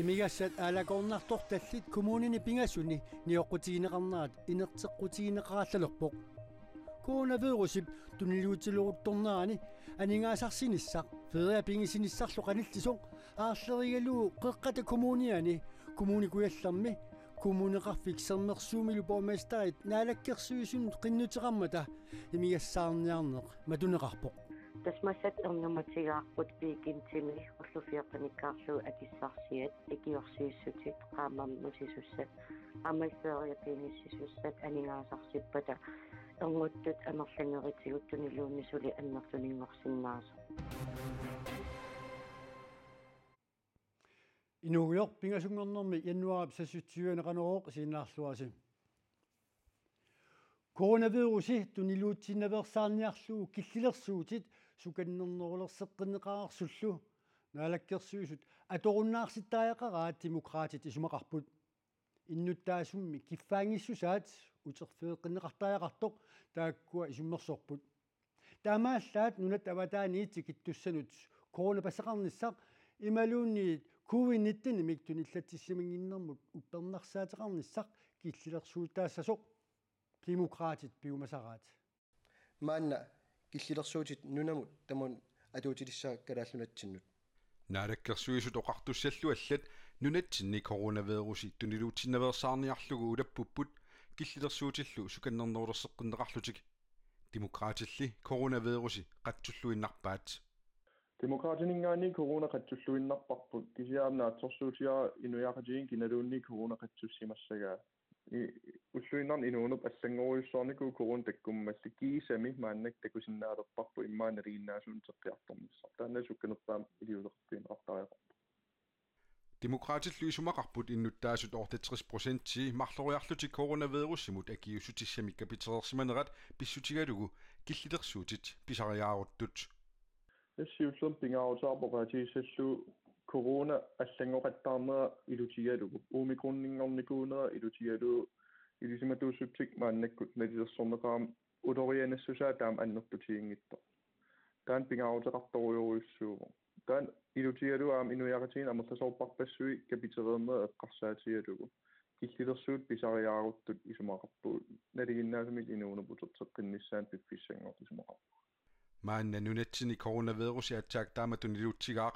Imigassat aalakornartortallit kommunini pingasuni nioqqutiineqarnaat inerteqqutiineqarallalерпоq coronavirusip tuniliutiloruttornaani aningaasarsinissaq feria pingisinissarlu qaniltisoq aarlerigaluu qeqqata kommuniani kommunikuyallarmi kommuneqarfiksermersuumilu borgmestarit naalakkersuisunut qinnuteqarmata imigassaarniarneq matuneqarpoq tasmassat ernermatigaarput piikintimi ullufiaqanikkaarlu akissarsiat ikiorsiissutit qaamammusisussat amaisseeria pingiссisussat aningaasarsippata ernguttat amerlangeritigut tuniluunnisuli annertuninngorsinnaasa Inuuyor pingasungornermi januarip sassutsuuaneqanerooq siinaarluasi coronavirusi tuniluutsinnaversaarniarluu killilersuutit sukannernerulerseqqinneqaarsullu naalakkersuisut atorunnaarsittaajaqaraat demokraatit isumaqarput innuttaasummi kiffaangissusaat uterfeeqqinneqartaajaqartoq taakkua isummersorput taamaallaat nunat avataaniit kittussanut coronapasseqarnissaq imaluunniit covid-19 imik tunillatissimiginnermut uppernarsaatеқарнissaq killelersuutaassasuq demokraatit piumasaraat maanna killelersuutit nunamut tamun atuutilissaa kalaallunatsinnut naalakkersuisut oqartussallu allat nunatsinni coronavirusi tuniluutsinnaversaarniarlugu ulappupput killelersuutillu sukannernerulerseqqinneqarlutik demokraatilli coronavirusi qattulluinnarpaat demokraatiningaani corona qattulluinnarparput kisiaamnaatsorsuutiaa inuiaqatiin kinaluunni corona qattussimassagaa ulluinarn inuunup аллангоруйуссуарнику корон таккуммалли кисами мааннак такусиннааlerparpu иммаанерииннаасуун теққиарторнissar таанна сукканерпаам илиулеқартиинеқартариақарпу demokraatillu isumaqarput innuttaasut 60% marloriarluti coronavirussimut akiussutissami kapiterersimanerat pissutigalugu killelersuutit pisariaaruttut ассиуллерм пингаарутаарпоqaатииссаллу corona аллангоқаттаарнера илутигалугу умикроннингорникуунера илутигалу илисиматууссутсик мааннаккут налисерсорнеқаам улорианассусаа таам аннертутиингитто таан пингаарутеқарторуйоруйуссууву таан илутигалу аам инуяқатигин амерласоорпарпассуи капитерернера эққарсаатигалугу киллилерсуут писариааруттут исумақарпуут налигиннаасумик инуунупутертеққиннissaан пиффиссангор исумақарпу маанна нунатсини coronavirusi attack тааматунилутсигаақ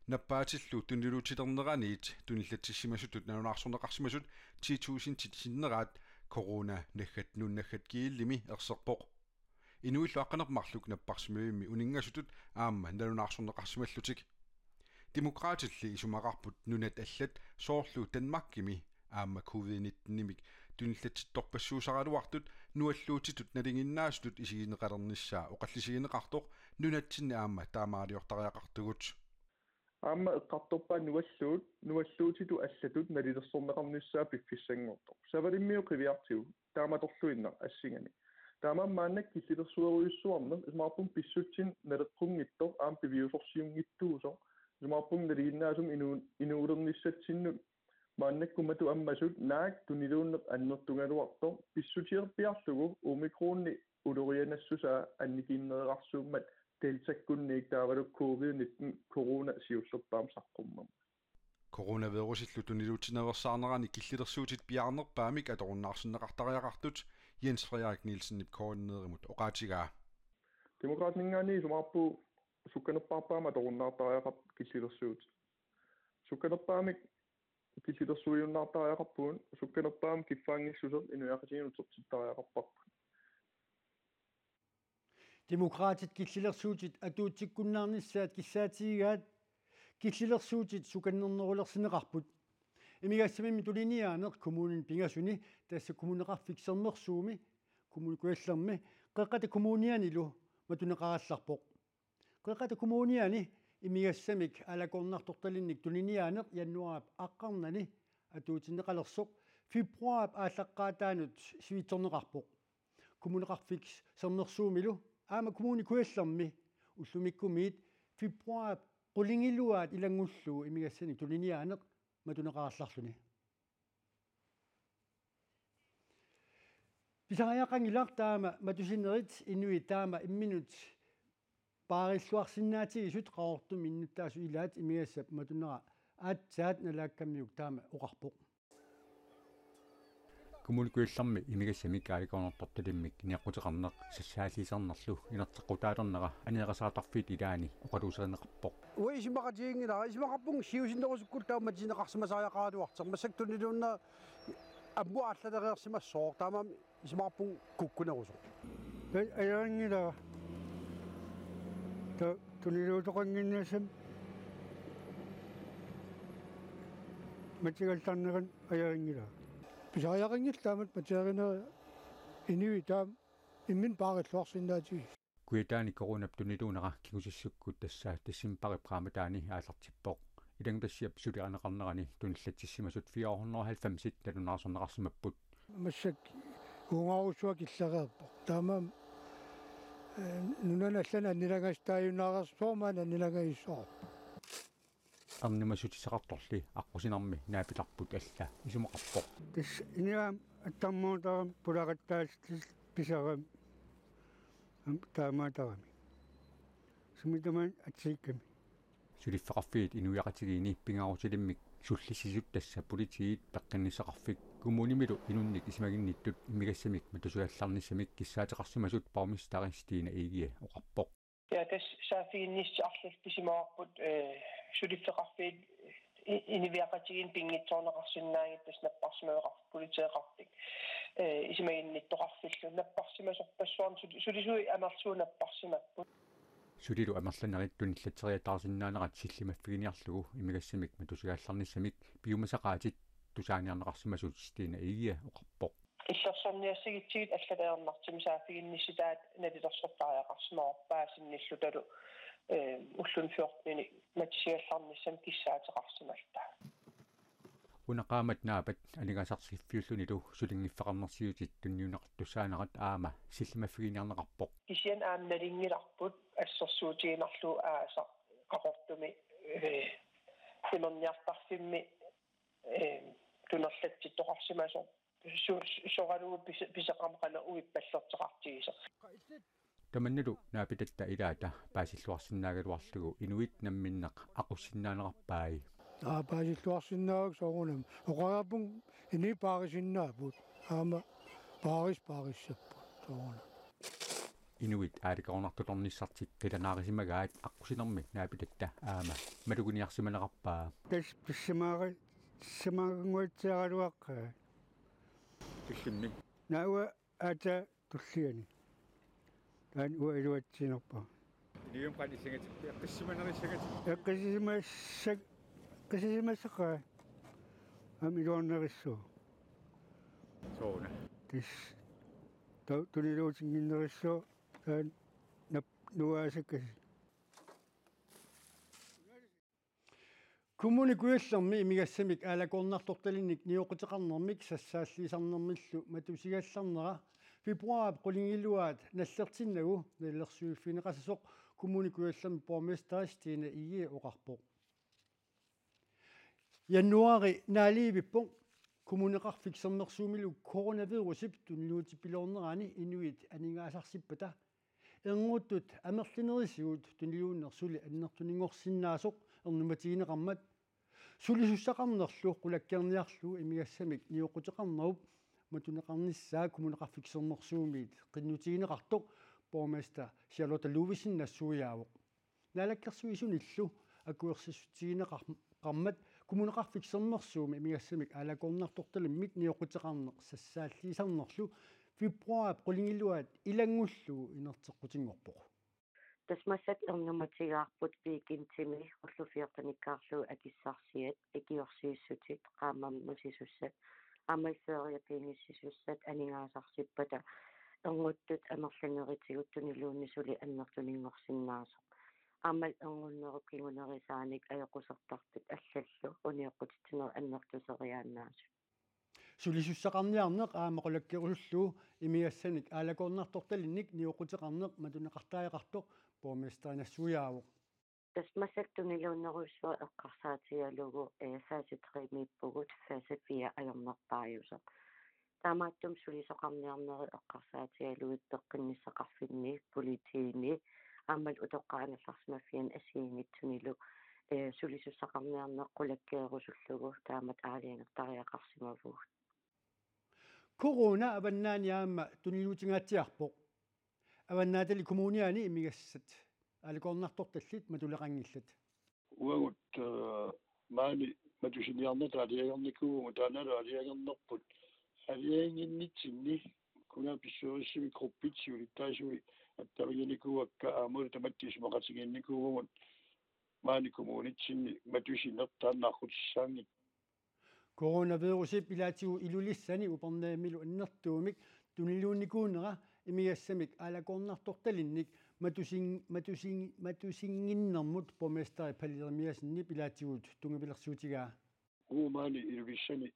наппаатиллу тунилуутилернераниит туниллатсиссимасутут нанунаарсорнеқарсимасут 10000 титсиннераат corona наггат нуннаггат кииллими ерсерпоқ инуиллуаққанермарлук наппарсимуимми унингасутут аама нанунаарсорнеқарсималлутик демократилли исумақарпут нунат аллат соорлу Данмаркими аама covid-19-нимик туниллатситторпассуусаралуартут нуаллуутитут налингиннаасутут исигинеқалернissaа оқаллисигинеқартоқ нунатсинни аама таамаалиортариақартугут аама эққарторпаа нуаллуутиту аллатут налилерсорнеқарнissaа пиффиссангорто савалиммиу қивиартиу тааматорлуинна ассигани таамааммааннак киллилерсуеруйуссуарнер исмаарпун писсутсин налеққунгиттор аам пивиусорсиунгиттуусо исмаарпун налигиннаасум инуулерниссатсиннут мааннаккумату аммасут наак тунилууннеқ аннертунгалуарто писсутиерпиарлугу умикроонни улорианассусаа анникиннереқарсууммат deltakkunniik taavalu covid-19 corona siussерпаам саққуммам coronavirusillу тунилуутиневерсаарнерани киллилерсуутит пиаарнерпаамик аторуннаарсиннеқартариақартут Jens Frederik Nielsen координееримут оқаатигаа демократнингаани сумаарпу сукканерпаарпаама аторуннаартариақарп киллилерсуут сукканерпаамик киллилерсуиуннаартариақарпуун сукканерпаам киффаангиссусер инуяқатигинутертиттариақарпарпу demokraatit killelersuutit atuutsikkunnaarnissaat kissaatigaat killelersuutit sukannernerulersineqarput imigassamimmi tuliniaaneq kommunin pingasuni tassa kommuneqarfiksermersuumi kommunikuallermi qeqqata kommunianilu matuneqarallarpoq qeqqata kommuniani imigassamik alakornartortalinnik tuliniaaneq januarip aqqarnani atuutinneqalersoq februarip aallaqqaataanut sivitsorneqarpoq kommuneqarfiks sermersuumilu аама kommunikuallermi уллумиккумиит фебруар qulingilluaat ilangullu imigassani tuliniaaneq matuneqarallарluni pisariaqangilar taama matusinerit innui taama imminut paarilluarsinnaatigisut qaortum innuttaasu ilaat imigassap matunera аатсаат налааккамиук таама оқарпоқ коммуникуилларми имигассамик ааликорнэрторталиммик ниаққутеқарнеқ сассаалисарнерлу инертеққутаалернера анеқасаатарфит илаани оқалуусеринеқарпоқ уисимақатиингила исимақарпун сиусиннерусуккул тауматинеқарсимасааяқаалуартер массактунилуунна аммуааллалериерсимассоо таамаам исимақарпун куккунерусо аяангила та тунилуутоқангиннасам матигалтарнеран аяангила писааяқингиллаамат материнера инуи таам иммин паариллуарсиннаати куитаани коронап тунилуунера кигусиссуккут тассаа тассимпари прааматаани аалартиппоқ илангдассиап сулианеқарнерани туниллатсиссимасут 490 налунаарсорнеқарсимаппут массак унгаарусуа киллереерпо таамаам нунаналлана аннилагастааюнаарерсуормаана аннилагаиссоо арнимасутисеқарторли аққусинарми наапиларпут алла исумақарпоқ тас иниаам аттармуутарам пулақаттаас писарам таамаатарами сумитаман атсикками сулиффеқарфиит инуяқатигиини пингаарутилиммик суллисисут тасса политиит пеққиннисеқарфик кумунимилу инунник исмагинниттут имигассамик матусуалларниссамик киссаатеқарсимасут пармистаристиина игие оқарпоқ ja das saafiinnissi arlus pisimаарput сулиффеқарфиит инивиақатигин пингитсоорнеқарсинаагит тас наппарсимаеқар политеэқартик исмагинниттоқарфиллу наппарсимасорпассуарн сулисуи амарсуу наппарсимаппут сулилу амерланерит туниллатериатаарсинаанерат силлимаффигиниарлугу имигассамик матусуалларниссамик пиумасақаатит тусааниарнеқарсимасут стиина игия оқарпоқ иллерсорниассагитсигит аллалеернартими саафигиннисситаат налилерсортаариақарсимаорпаасинниллу талу уллун 14-ни матисиалларниссам киссаатеқарсималта унақаамат наапат алигасарсиффиуллунилу сулингиффеқарнерсиутит тунниунеқартусаанерат аама силлимаффигиниарнеқарпоқ кисиан аамналингиларпут ассерсуутигинарлу ааса қақортуми симерниартарфимми тунерлатситтоқарсимасо соралуу писеқармақана уиппаллертеқартигисеқ таманналу наапитатта илаата паасиллуарсинаагалуарлугу инуит намминнеқ ақуссиннаанеқарпааи паасиллуарсиннааг соорунам оқаапун ини паарисиннаапут аама паариссаппут соорунам инуит ааликорнартулорниссартик киланаарисимагаат аққусинерми наапитатта аама малугуниарсиманеқарпаа тас писсамаари самаагунгуатсиаралуаққаа туллимми науа ата туллиани таан уалуатсинерпа ниум qanissangati эққиссиманерissangati эққисимассақаа амилуарнериссуу соона тис тунилуутингиннериссуу таан нуаасаккаси коммуникуйаллерми имигассамик аалакорнарторталинник ниоқутеқарнермик сассааллисарнермиллу матусигалларнера фебруар qulingilluaat наллертиннагу наллерсуиффинеқасасоқ коммуникуйаллерми порместаристиина ие оқарпоқ януари наалиивиппоқ коммунеқарфиксернерсуумилу коронавирусип тунилуутиппилоорнерани инуит анингаасарсиппата эрнгуттут амерлинерисигут тунилууннерсули аннертунингорсиннаасоқ эрнуматигинеқармат сулисуссақарнерлу қулаккерниарлу имигассамик ниоқутеқарнеруп матунеқарниссаа коммунеқарфиксернерсуумиит қиннутигинеқартоқ порместа Charlotte Luvisen нассуяавоқ налаккерсуисуниллу акуерсиссутигинеқармат коммунеқарфиксернерсууми имигассамик аалакорнарторталиммик ниоқутеқарнеқ сассааллисарнерлу фебруар qulingilluaat илангуллуу инертеққутингорпоқ тасмассак эрнуматигаарпут пикинтими уллуфиортаниккаарлуу акиссарсиат икиорсииссутит qaamam мусисуссат амайсериа пиниссисуссат анингаасарсиппата эрнгуттут амерланеритигут тунилууннисули аннертунингорсиннаасоқ амал эрнгуннерук кигунерисааник аёқусертартут аллаллу униоқутитинер аннертусериааннаасу сулисуссақарниарнеқ аамақулаккеруллуу имиассаник аалакорнарторталинник ниоқутеқарнеқ матунеқартариақартоқ порместаанассуяавоқ тасмассак тунилууннеруссуа эққарсаатигалугу фааситримиппугут фааса 4 аёрнерпаажусеқ таамааттум сулисоқарниарнери эққарсаатигалугит пеққинниссақарфинни политиини аамал утоққааналларсимаффиан асиингитсунилу sulisussaqarniarneqqulakkeerusулlugu taamat aaliangертариақарсимавуг Corona avannaaniaamma tuniluutigaatiarpoq avannaatali kommuniani imigassat alikornartortallit matuleqangillat uagut maani matusiniarnata aliagernikuu taanala aliagernerput alianginnitsinni kuna pissuurissimi gruppitsiulittaasui attariginikuakka aamul tamattiismaqatiginnikuugut maani kommunitsinni matusinertaannaarrutissaangit coronavirusip ilaatigu ilulissani upernaamilu annertuumik tuniluunnikuunera imigassamik alakornartortalinnik matusinginnermut bormesteri Pallermiasinni ilaatiguut tungapilersuutigaa maani iluvissani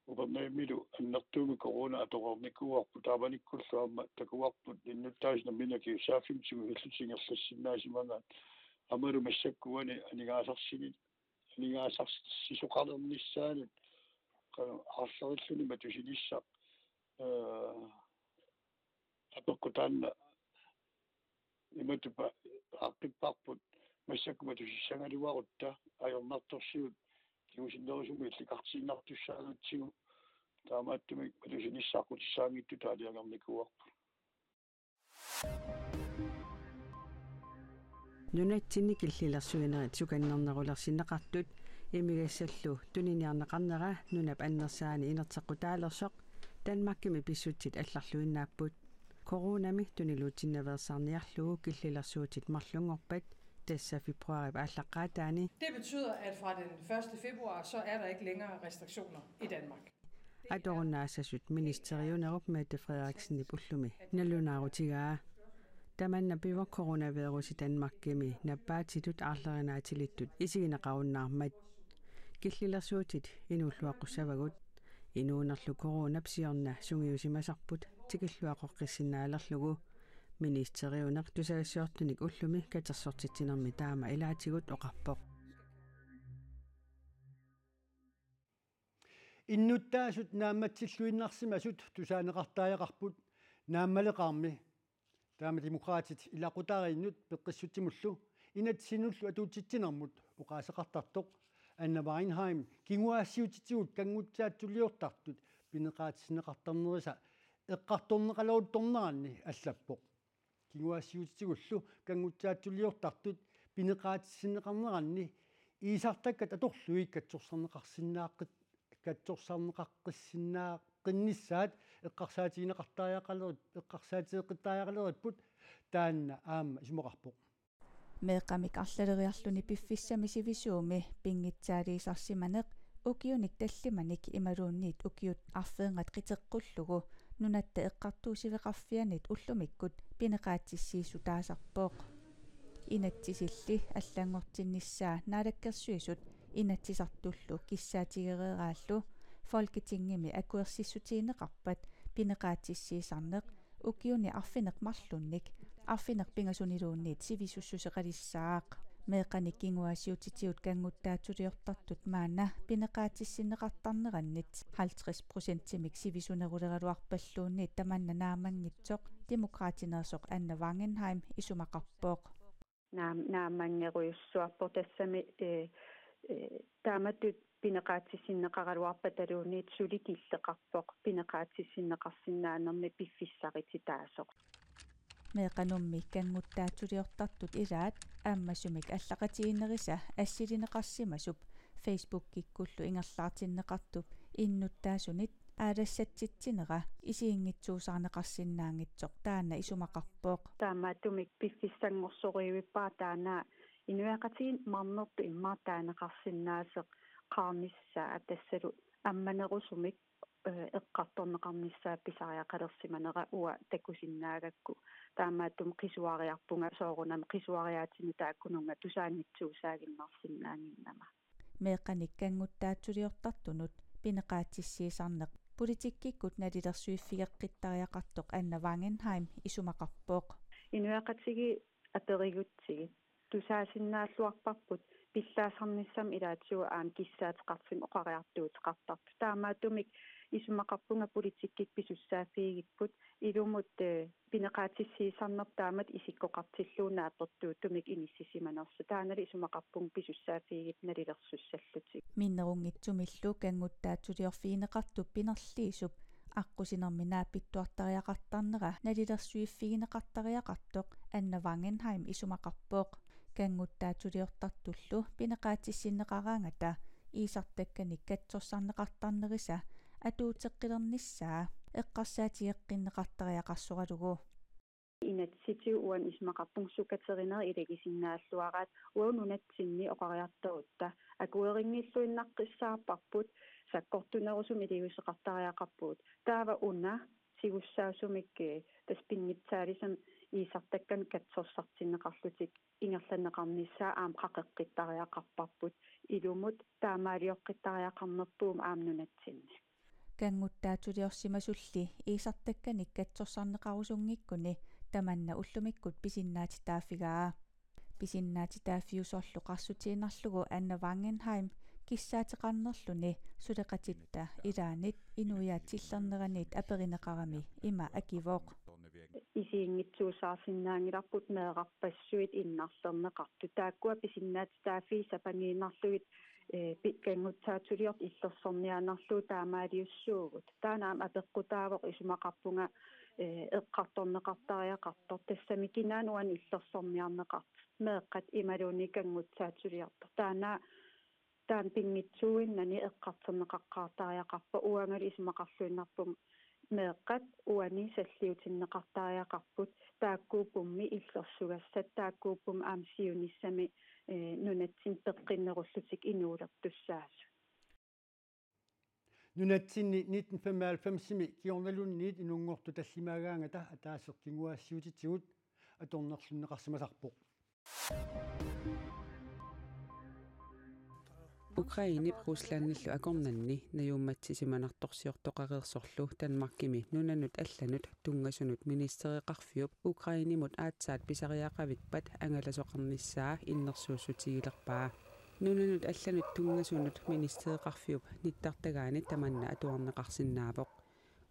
upernaamilu annertuumi corona atoqornikuarpu taamanikkulluamma takuarput innuttaasnerminaki saaffimtigu illutingerlassinnaasimangaat amalu massakkuani anigaasarsisoqalernissaanut арлериллуни матусилиссақ апеккутаанна иматупа аққиппарпут массакку матусиссангаливарутта ajornartorsigut kiusиннерусуми илликартииннартуссаагаатсигу таамааттумик матусинissaaqqutissaagittу таалиагарникуарпу нунатсинни киллилэрсуинерит суканнернерулерсиннеқартут имигассаллу тунинниарнеқарнера нунап аннерсаани инертеққутаалерсоқ Данмаркими писсутсит алларлуиннааппут коронами тунилуутиннаверсаарниарлугу киллилэрсуутит марлунгорпат тасса фебруари ааллаққаатаани. Det betyder at fra den 1. februar så er der ikke længere restriktioner i Danmark. Atorunnaasasut ministeriunerup Mette Frederiksen ipulлуми налунаарутигаа таманна пива коронавирус и Данмаркими наппаатитут аарлеринааtillittut исигинеқаруннаармат киллилэрсуутит инуллуаққуссавагут инуунерлу коронапсиорна сунгиусимасарпут тикиллуақоққиссиннаалерлугу министериунер тусаассуартуник уллуми катерсортитсинерми таама илаатигут оқарпоқ иннуттаасут наамматсиллуиннарсимасут тусаанеқартааяқарпут нааммалеқарми таама демократит илақутаарииннут пеққиссутсимуллу инатсинуллу атуутитсинермут уқаасеқартартоқ Anna Weinheim кингуаассиутитсигут кангутсаатсулиортартут пинеқаатиссинеқартарнерisa эққарторнеқалуутторнеранни аллаппоқ кингуаассиутитсигуллу кангутсаатсулиортартут пинеқаатиссинеқарнеранни иисартаккат аторлуик катсорсарнеқаққиссиннааққиннissaат эққарсаатигинеқартариақалерит эққарсаатиеққиттариақалериппут таанна аама исмоқарпоқ меэқамик арлалериарлуни пиффиссами сивисууми пингитсаалиисарсиманеқ укиуник таллиманик ималуунниит укиут арфеэнгат қитеққуллугу нунатта эққартуусивеқарфианит уллумиккут пинеқаатиссиису таасарпооқ инатсисилли аллаангортинниссаа наалаккерсуисут инатсисартуллу киссаатигерерааллу folketingimi акуерсиссутиинеқарпат пинеқаатиссиисарнеқ укиуни арфинеқ марлунник арфинеқ пингасунилуунниит сивисуссусеқалиссаақ меэқаник кингуаасиутитиут кангуттаатсулиортартут маана пинеқаатиссинеқартарнераннит 50% сивисунерулералуарпаллуунниит таманна наамангитсоқ демократинерсоқ Анна Вангенхайм исумақарпооқ наамангеруйуссуарпо тассами тааматут пинеқаатиссиннеқаралуарпаталуунниит суликиллеқарпоқ пинеқаатиссиннеқарсинаанерми пиффиссарититаасоқ меэқанумми кангуттаатсулиортартут илаат ааммасумик аллақатигинериса ассилинеқарсимасуп Facebook киккуллу ингерлаартиннеқартуп иннуттаасунит аалассатситсинера исиингитсуусаарнеқарсинаангитсоқ таана исумақарпооқ таамаатумик пиффиссангорсориуиппаа таана инуяқатигин марнерту иммаатаанеқарсинаасеқ qaarnissaa atassalo амманерусумик эққарторнеқарниссаа писариақалерсиманера уа такусиннаагакку таамааттум қисуариарпунга соорунами қисуариаатини тааккунунга тусааннитсуусаагиннарсинаангиннама меэқаник кангуттаатсулиортартунут пинеқаатиссиисарнеқ политиккиккут налилерсуиффигеққиттариақартоқ Анна Вангенхайм исумақарпооқ инуяқатиги аперигутсиги тусаасиннааллуарпарпут пиллаасарниссам илаатсуа аам киссаатеқарфим оқариартуутеқартарпу таамаатумик исумақарпунга политиккик писуссаафигиппут илумут пинеқаатиссиисарнер таамат исиккоқартиллуuna аттортуутумик иниссисиманерсу таанали исумақарпунг писуссаафигип налилерсуссаллутик миннерунгитсумиллу кангуттаатулиорфиинеқартуп пинерлиисуп аққусинерми нааппиттуартариақартарнера налилерсуиффигинеқартариақартоқ Анна Вангенхайм исумақарпоқ кангуттаатулиортартуллу пинеқаатиссиннеқараангата иисартакканик катсорсарнеқартарнериса атуутеққилерниссаа эққарсаатиеққиннеқартариақарсоралугу инатситиу уан исмақарпунг сукатеринер илагисиннааллуараат уунунатсинни оқариартарутта акуерингиллуиннаққиссаарпарпут саккортунерусум илиусеқартариақарпуут таава уна сигуссаасумик таспингитсаалисам иисартаккан катсорсартиннеқарлутик ингерланнеқарниссаа аам қақеққиттариақарпарпут илумут таамаалиоққиттариақарнерпуум аамнунатсинни кангуттаатулиорсимасулли иисартакканик катсорсарнеқарусунгиккуни таманна уллумиккут писиннаатитаафигаа писиннаатитааффиусорлу қарсутиинарлугу Анна Вангенхайм киссаатеқарнерлүни сулеқатитта илаанит инуяатиллернеранит аперинеқарами има акивоқ исиингитсуусаарсинаангиларпут меэқарпассуит иннарлернеқарту тааккуа писиннаатитааффи сапангииннарлугит питкангутсаатулиорт иллерсорнианерлуу таамаалиуссуугут таанаам апеққутаавоқ исумақарпунга эққарторнеқартариақартор тассамикинаануан иллерсорниарнеқарт меэққат ималууникангутсаатулиорто таан пингитсуиннани эққартернеқаққартариақарпа уангали исумақарлуиннарпун меэққат уани саллиутиннеқартариақарпут тааккуупумми иллерсугассат тааккуупум аамсиуниссами нунатсин пеққиннеруллутик инуулертуссаасу нунатсинни 1995-сими киорналунниит инунгорту таллимаагаангата атаасеққингуаассиутитсигут аторнерлуннеқарсимасарпоқ Ukrainip Ruslandillu akornanni najummatsisimanartorsiortoqareersorlu Danmarkimi nunanut allanut tungasunut ministeriqarfiup Ukrainimut aatsaat pisariaqavitpat angalasoqarnissaa innersuussutigilerpaa nunanut allanut tungasunut ministeriqarfiup nittartagaani tamanna atuarneqarsinnaapoq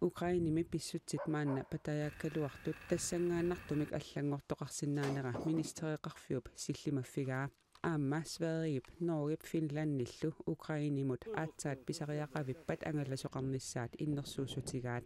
Ukrainimi pissutsit maanna patajaakkaluartut tassangaannartumik allangortoqarsinnaanera ministeriqarfiup sillimaffigaa Amma Sverige, Norge, Finlandillu, Ukrainimut aatsaat pisariaqavippat angalasoqarnissaat innersuussutigaat.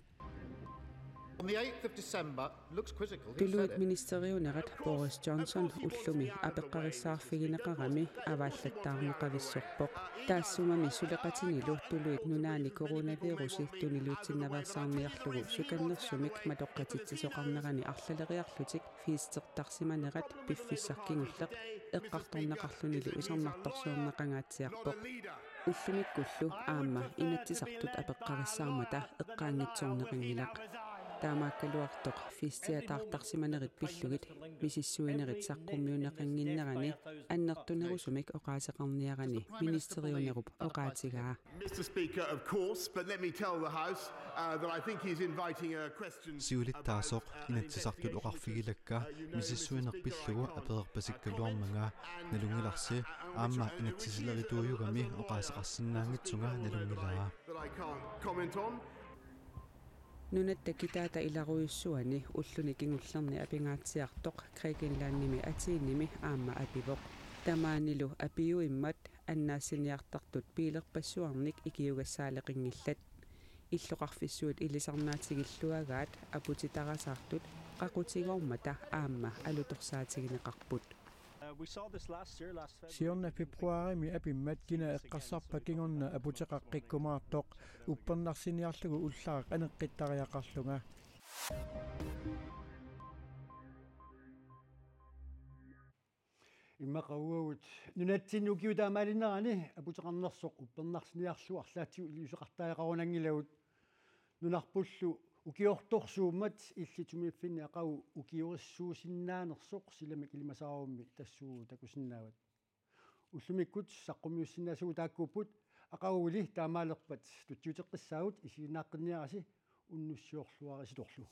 On the 8th of December looks critical. Tuluut ministeriunerat Boris Johnson ullumi apeqqarissaarfigineqarami avaallattaarneqavissorpoq taassumami suleqatinilu tuluit nunaani coronavirusi tuniluutsinnaversaarniarlugu sukannersumik matoqqatitsasoqarnerani arlaleriarlutik fiistertarsimanerat piffissarkingulleq eqqartorneqarlunili usarnartorsuorneqangaatsiarpoq ullumikkullu aamma inatsisartut apeqqarissaarmata eqqaangitsoorneqangilaq таамааккалуартоқ фистиатаартарсиманерит пиллугит мисиссуинерит саққуммиунеқангиннерани аннертунерусумик оқаасеқарниарани министериунеруп оқаатигаа Mr Speaker of course but let me tell the house that I think he's inviting a question сиулиттаасоқ инатсисартут оқарфигилакка мисиссуинерпиллугу аперерпасиккалуармага налунгиларси аама инатсисилеритуйугами оқаасеқарсинаангитсунга налунгилаа Nunatta kitaata ilaruissuani ulluni kingullerni apingaatsiartoq Grækenlandnimi atiinnimi aamma apivoq tamaanilu apiuimmat annaassiniartartut piilerpassuarnik ikiugassaaleqingillat illoqarfissuut ilisarnaatigilluagaat aputitarasaartut qaqutigoormata aamma alutorsaatigineqarput Sionna februarimi apimmat kina eqqarsarpa kingorna aputeqaqqikkumaartoq uppernarsiniarlugu ullaaq aneqqittariaqarlunga иммақаугут нунатсиннукиутаамаалинерани апутеқарнерсоқ уппернарсиниарлу арлаатигу илиусеқартаақарунангилагут нунарпуллу укиорторсууммат иллитумииффинни ақау укиориссуусиннаанерсоқ силамик илимасаарумми тассуу такусиннаават уллумиккут саққумиуссиннаасугу тааккууппут ақаули таамаалерпат тутсиутеққиссаагут исинааққинниараси уннуссиорлуариситорлу